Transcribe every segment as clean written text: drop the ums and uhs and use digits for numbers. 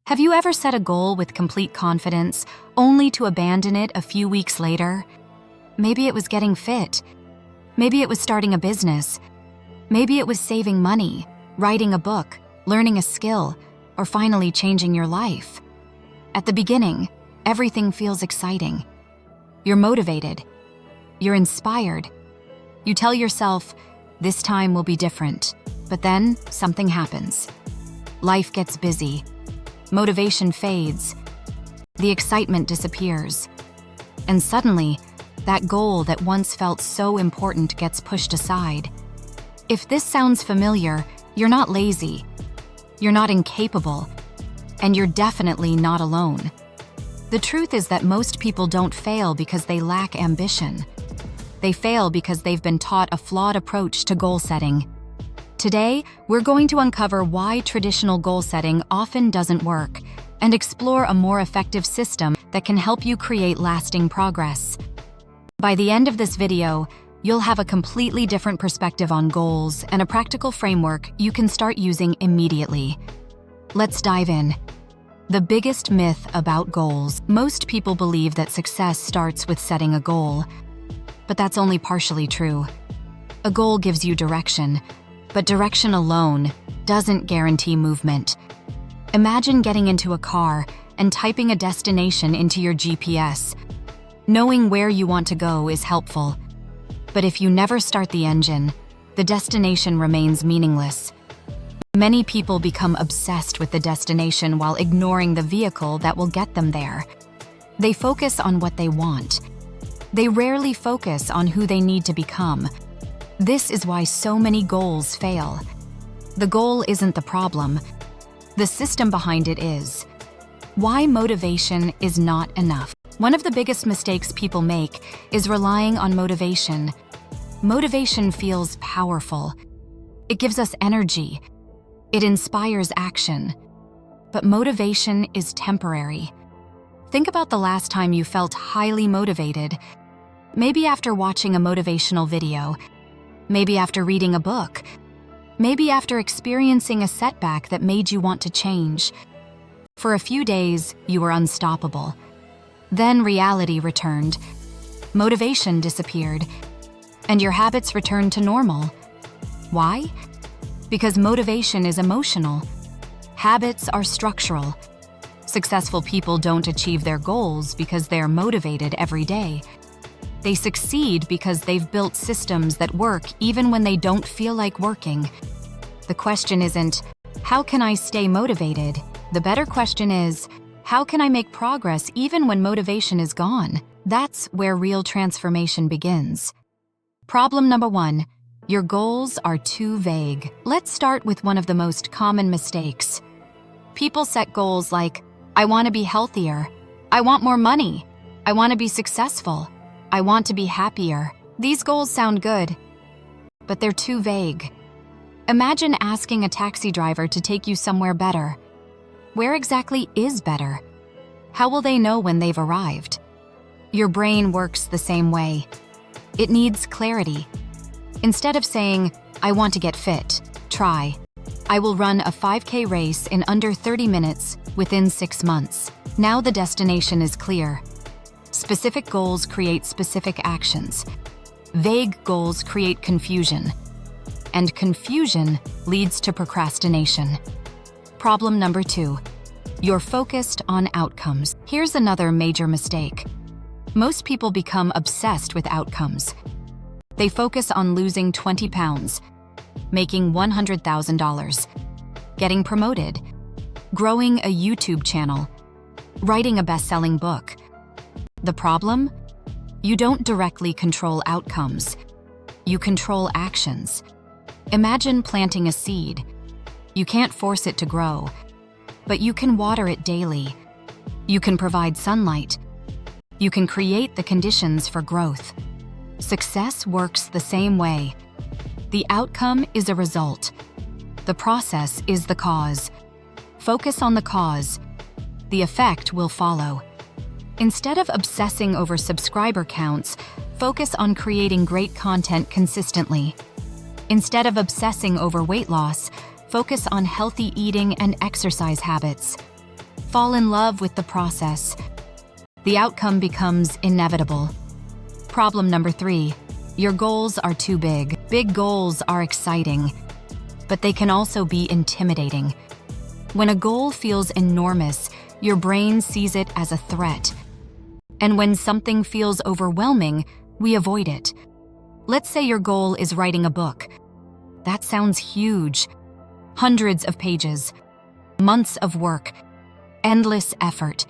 Have you ever set a goal with complete confidence, only to abandon it a few weeks later? Maybe it was getting fit. Maybe it was starting a business. Maybe it was saving money, writing a book, learning a skill, or finally changing your life. At the beginning, everything feels exciting. You're motivated. You're inspired. You tell yourself, this time will be different. But then something happens. Life gets busy. Motivation fades. The excitement disappears. And suddenly, that goal that once felt so important gets pushed aside. If this sounds familiar, you're not lazy. You're not incapable. And you're definitely not alone. The truth is that most people don't fail because they lack ambition. They fail because they've been taught a flawed approach to goal setting. Today, we're going to uncover why traditional goal setting often doesn't work and explore a more effective system that can help you create lasting progress. By the end of this video, you'll have a completely different perspective on goals and a practical framework you can start using immediately. Let's dive in. The biggest myth about goals. Most people believe that success starts with setting a goal, but that's only partially true. A goal gives you direction, but direction alone doesn't guarantee movement. Imagine getting into a car and typing a destination into your GPS. Knowing where you want to go is helpful, but if you never start the engine, the destination remains meaningless. Many people become obsessed with the destination while ignoring the vehicle that will get them there. They focus on what they want. They rarely focus on who they need to become. This is why so many goals fail. The goal isn't the problem. The system behind it is. Why motivation is not enough. One of the biggest mistakes people make is relying on motivation. Motivation feels powerful. It gives us energy. It inspires action. But motivation is temporary. Think about the last time you felt highly motivated. Maybe after watching a motivational video. Maybe after reading a book. Maybe after experiencing a setback that made you want to change. For a few days, you were unstoppable. Then reality returned. Motivation disappeared. And your habits returned to normal. Why? Because motivation is emotional. Habits are structural. Successful people don't achieve their goals because they're motivated every day. They succeed because they've built systems that work even when they don't feel like working. The question isn't, how can I stay motivated? The better question is, how can I make progress even when motivation is gone? That's where real transformation begins. Problem number 1, your goals are too vague. Let's start with one of the most common mistakes. People set goals like, I want to be healthier. I want more money. I want to be successful. I want to be happier. These goals sound good, but they're too vague. Imagine asking a taxi driver to take you somewhere better. Where exactly is better? How will they know when they've arrived? Your brain works the same way. It needs clarity. Instead of saying, I want to get fit, try, I will run a 5K race in under 30 minutes within 6 months. Now the destination is clear. Specific goals create specific actions. Vague goals create confusion. And confusion leads to procrastination. Problem number 2, you're focused on outcomes. Here's another major mistake. Most people become obsessed with outcomes. They focus on losing 20 pounds, making $100,000, getting promoted, growing a YouTube channel, writing a best-selling book. The problem? You don't directly control outcomes. You control actions. Imagine planting a seed. You can't force it to grow, but you can water it daily. You can provide sunlight. You can create the conditions for growth. Success works the same way. The outcome is a result. The process is the cause. Focus on the cause. The effect will follow. Instead of obsessing over subscriber counts, focus on creating great content consistently. Instead of obsessing over weight loss, focus on healthy eating and exercise habits. Fall in love with the process. The outcome becomes inevitable. Problem number 3. Your goals are too big. Big goals are exciting, but they can also be intimidating. When a goal feels enormous, your brain sees it as a threat. And when something feels overwhelming, we avoid it. Let's say your goal is writing a book. That sounds huge. Hundreds of pages, months of work, endless effort.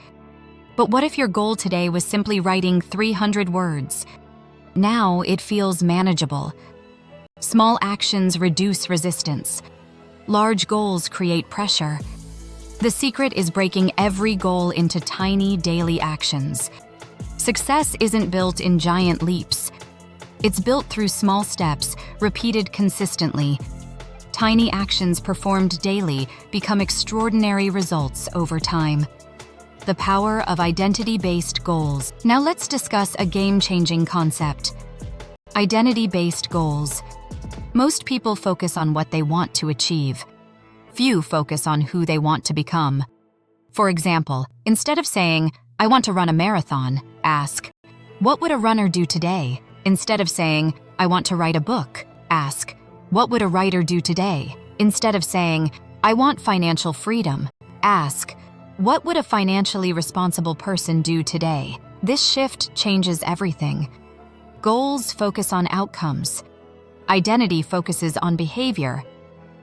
But what if your goal today was simply writing 300 words? Now it feels manageable. Small actions reduce resistance. Large goals create pressure. The secret is breaking every goal into tiny daily actions. Success isn't built in giant leaps. It's built through small steps, repeated consistently. Tiny actions performed daily become extraordinary results over time. The power of identity-based goals. Now let's discuss a game-changing concept. Identity-based goals. Most people focus on what they want to achieve. Few focus on who they want to become. For example, instead of saying, "I want to run a marathon," ask, "What would a runner do today?" Instead of saying, "I want to write a book," ask, "What would a writer do today?" Instead of saying, "I want financial freedom," ask, "What would a financially responsible person do today?" This shift changes everything. Goals focus on outcomes. Identity focuses on behavior.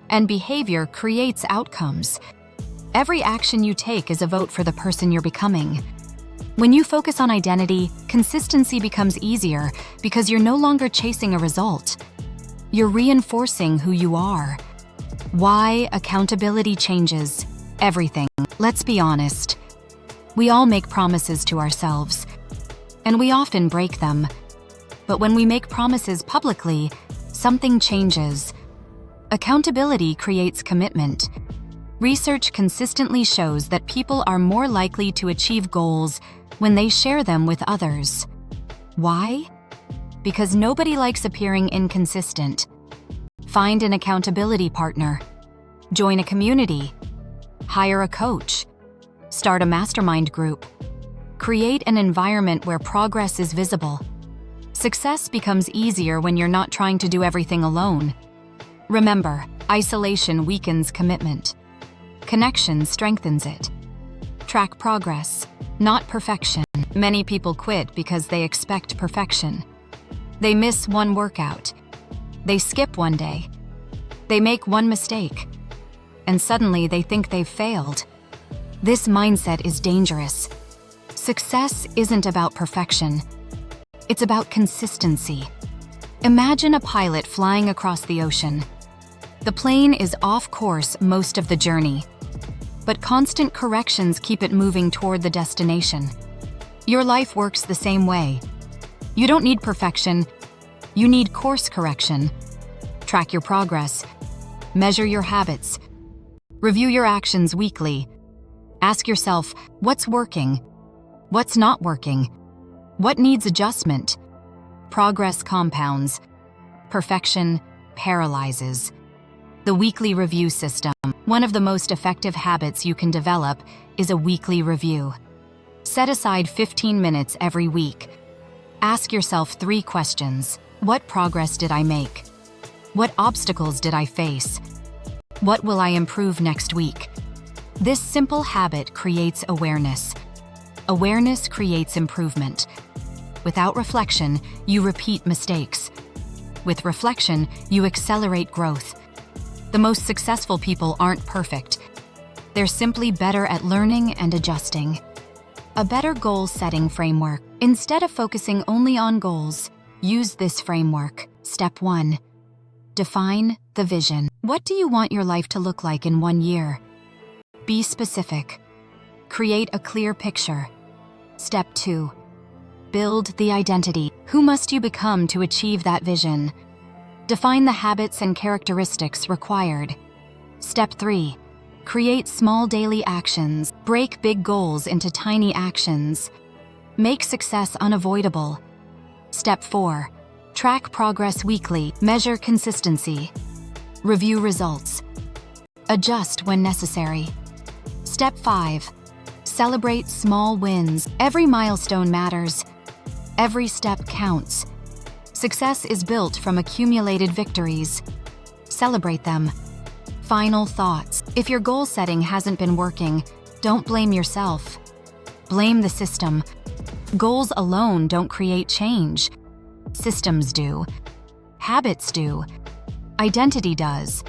And behavior creates outcomes. Every action you take is a vote for the person you're becoming. When you focus on identity, consistency becomes easier because you're no longer chasing a result. You're reinforcing who you are. Why accountability changes everything. Let's be honest. We all make promises to ourselves, and we often break them. But when we make promises publicly, something changes. Accountability creates commitment. Research consistently shows that people are more likely to achieve goals when they share them with others. Why? Because nobody likes appearing inconsistent. Find an accountability partner. Join a community. Hire a coach. Start a mastermind group. Create an environment where progress is visible. Success becomes easier when you're not trying to do everything alone. Remember, isolation weakens commitment. Connection strengthens it. Track progress, not perfection. Many people quit because they expect perfection. They miss one workout. They skip one day. They make one mistake. And suddenly they think they've failed. This mindset is dangerous. Success isn't about perfection. It's about consistency. Imagine a pilot flying across the ocean. The plane is off course most of the journey, but constant corrections keep it moving toward the destination. Your life works the same way. You don't need perfection. You need course correction. Track your progress. Measure your habits. Review your actions weekly. Ask yourself, what's working? What's not working? What needs adjustment? Progress compounds. Perfection paralyzes. The weekly review system. One of the most effective habits you can develop is a weekly review. Set aside 15 minutes every week. Ask yourself 3 questions. What progress did I make? What obstacles did I face? What will I improve next week? This simple habit creates awareness. Awareness creates improvement. Without reflection, you repeat mistakes. With reflection, you accelerate growth. The most successful people aren't perfect. They're simply better at learning and adjusting. A better goal-setting framework. Instead of focusing only on goals, use this framework. Step 1. Define the vision. What do you want your life to look like in 1 year? Be specific. Create a clear picture. Step 2. Build the identity. Who must you become to achieve that vision? Define the habits and characteristics required. Step 3. Create small daily actions. Break big goals into tiny actions. Make success unavoidable. Step 4. Track progress weekly. Measure consistency. Review results. Adjust when necessary. Step 5. Celebrate small wins. Every milestone matters. Every step counts. Success is built from accumulated victories. Celebrate them. Final thoughts. If your goal setting hasn't been working, don't blame yourself. Blame the system. Goals alone don't create change. Systems do. Habits do. Identity does.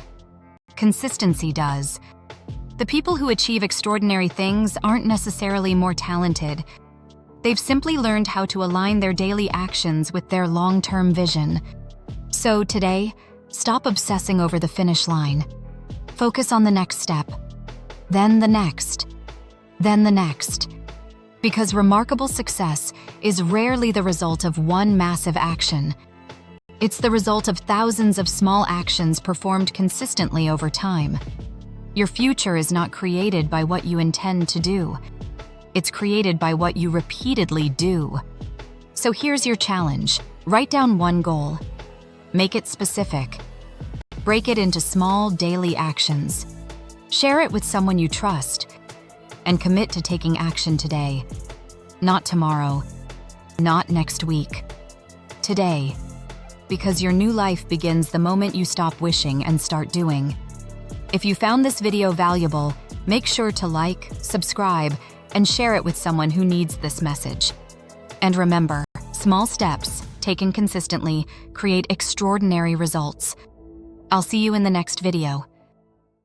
Consistency does. The people who achieve extraordinary things aren't necessarily more talented. They've simply learned how to align their daily actions with their long-term vision. So today, stop obsessing over the finish line. Focus on the next step, then the next, then the next. Because remarkable success is rarely the result of one massive action. It's the result of thousands of small actions performed consistently over time. Your future is not created by what you intend to do. It's created by what you repeatedly do. So here's your challenge. Write down one goal. Make it specific. Break it into small daily actions. Share it with someone you trust. And commit to taking action today. Not tomorrow. Not next week. Today. Because your new life begins the moment you stop wishing and start doing. If you found this video valuable, make sure to like, subscribe, and share it with someone who needs this message. And remember, small steps, taken consistently, create extraordinary results. I'll see you in the next video.